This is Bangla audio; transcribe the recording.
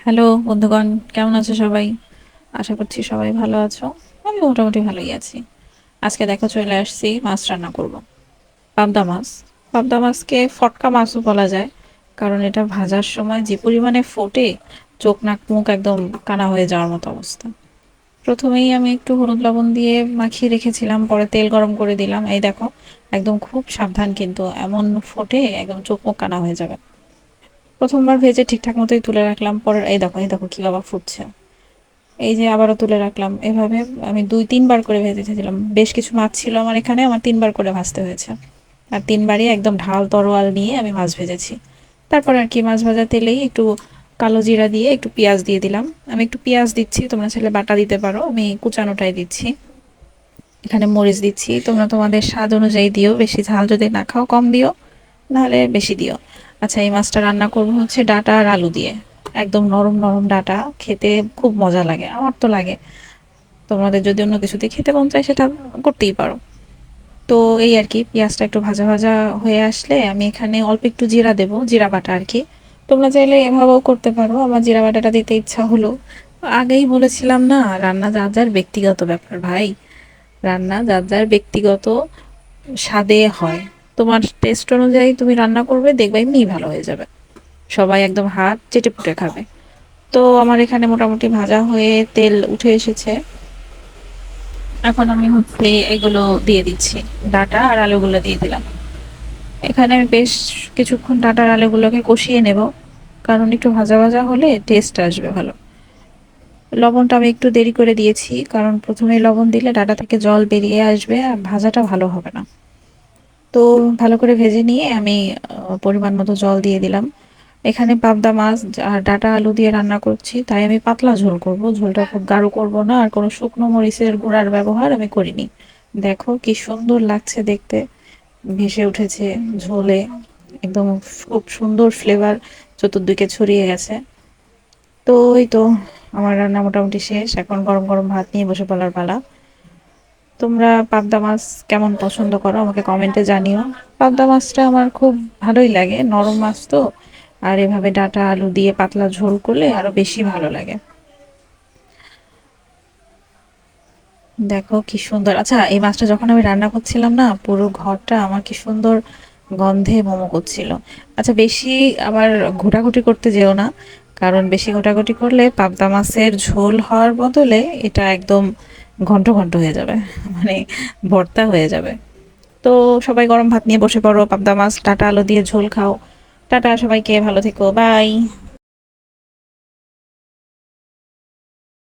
হ্যালো বন্ধুগণ, কেমন আছো সবাই? আশা করছি সবাই ভালো আছো। আমি মোটামুটি ভালোই আছি। আজকে দেখো চলে আসছি, মাছ রান্না করব। পাবদা মাছ। পাবদা মাছকে ফটকা মাছও বলা যায়, কারণ এটা ভাজার সময় যে পরিমাণে ফোটে, চোখ নাক মুখ একদম কানা হয়ে যাওয়ার মতো অবস্থা। প্রথমেই আমি একটু হলুদ লবণ দিয়ে মাখিয়ে রেখেছিলাম, পরে তেল গরম করে দিলাম। এই দেখো, একদম খুব সাবধান, কিন্তু এমন ফোটে একদম চোখ মুখ কানা হয়ে যাবে। প্রথমবার ভেজে ঠিকঠাক মতোই তুলে রাখলাম, পরে এই দেখো কি বাবা ফুটছে। এই যে আবারও তুলে রাখলাম, এভাবে আমি 2-3 বার করে ভেজেছিলাম। বেশ কিছু মাছ ছিল আমার এখানে, আমার 3 বার করে ভাজতে হয়েছে। আর 3 বারই একদম ঢাল তরোয়াল নিয়ে আমি মাছ ভেজেছি। তারপর আর কি, মাছ ভাজা তেলেই একটু কালো জিরা দিয়ে একটু পেঁয়াজ দিয়ে দিলাম। আমি একটু পেঁয়াজ দিচ্ছি, তোমরা চাইলে বাটা দিতে পারো, আমি কুচানোটাই দিচ্ছি। এখানে মরিচ দিচ্ছি, তোমরা তোমাদের স্বাদ অনুযায়ী দিও, বেশি ঝাল যদি না খাও কম দিও, নাহলে বেশি দিও। আচ্ছা, এই মাছটা রান্না করবো হচ্ছে ডাঁটা আর আলু দিয়ে। একদম নরম নরম ডাঁটা, খেতে খুব মজা লাগে, আমার তো লাগে। তোমাদের যদি অন্য কিছু দিয়ে খেতে মন চায় সেটা করতেই পারো। তো এই আর কি, পেঁয়াজটা একটু ভাজা ভাজা হয়ে আসলে আমি এখানে অল্প একটু জিরা দেবো, জিরা বাটা আর কি। তোমরা চাইলে এভাবেও করতে পারো, আমার জিরা বাটাটা দিতে ইচ্ছা হলো। আগেই বলেছিলাম না, রান্না যার যার ব্যক্তিগত ব্যাপার ভাই। রান্না যার যার ব্যক্তিগত স্বাদে হয়। তোমার টেস্ট অনুযায়ী তুমি রান্না করবে, দেখবে এমনিই ভালো হয়ে যাবে। সবাই একদম হাত চেটে পুটে খাবে। তো আমার এখানে মোটামুটি ভাজা হয়ে তেল উঠে এসেছে। এখন আমি হচ্ছে এগুলো দিয়ে দিচ্ছি, ডাটা আর আলুগুলো দিয়ে দিলাম। এখানে আমি বেশ কিছুক্ষণ ডাটা আর আলুগুলোকে কষিয়ে নেব, কারণ একটু ভাজা ভাজা হলে টেস্ট আসবে ভালো। লবণটা আমি একটু দেরি করে দিয়েছি, কারণ প্রথমে লবণ দিলে ডাটা থেকে জল বেরিয়ে আসবে আর ভাজাটা ভালো হবে না। তো ভালো করে ভেজে নিয়ে আমি পরিমাণ মতো জল দিয়ে দিলাম। এখানে পাবদা মাছ আর ডাটা আলু দিয়ে রান্না করছি, তাই আমি পাতলা ঝোল করব, ঝোলটা খুব গাঢ় করব না, আর কোনো শুকনো মরিচের গুঁড়ার ব্যবহার আমি করিনি। দেখো কি সুন্দর লাগছে দেখতে, ভেসে উঠেছে ঝোলে, একদম খুব সুন্দর ফ্লেভার চতুর্দিকে ছড়িয়ে গেছে। তো এই তো, আমার রান্না মোটামুটি শেষ, এখন গরম গরম ভাত নিয়ে বসে পড়ার পালা। তোমরা পাবদা মাছ কেমন পছন্দ করো আমাকে কমেন্টে জানিও। পাবদা মাছটা আমার খুব ভালোই লাগে, নরম মাছ তো। আর এভাবে ডাটা আলু দিয়ে পাতলা ঝোল করলে আরো বেশি ভালো লাগে। দেখো কি সুন্দর। আচ্ছা, এই মাছটা যখন আমি রান্না করছিলাম না, পুরো ঘরটা আমার কি সুন্দর গন্ধে মোমো করছিল। আচ্ছা, বেশি আবার ঘোটাঘুটি করতে যেও না, কারণ বেশি ঘোটাঘুটি করলে পাবদা মাছের ঝোল হওয়ার বদলে এটা একদম ঘন্ট ঘন্ট হয়ে যাবে, মানে ভর্তা হয়ে যাবে। তো সবাই গরম ভাত নিয়ে বসে পড়ো, পাবদা মাছ ডাটা আলু দিয়ে ঝোল খাও। টাটা সবাইকে, ভালো থেকো, বাই।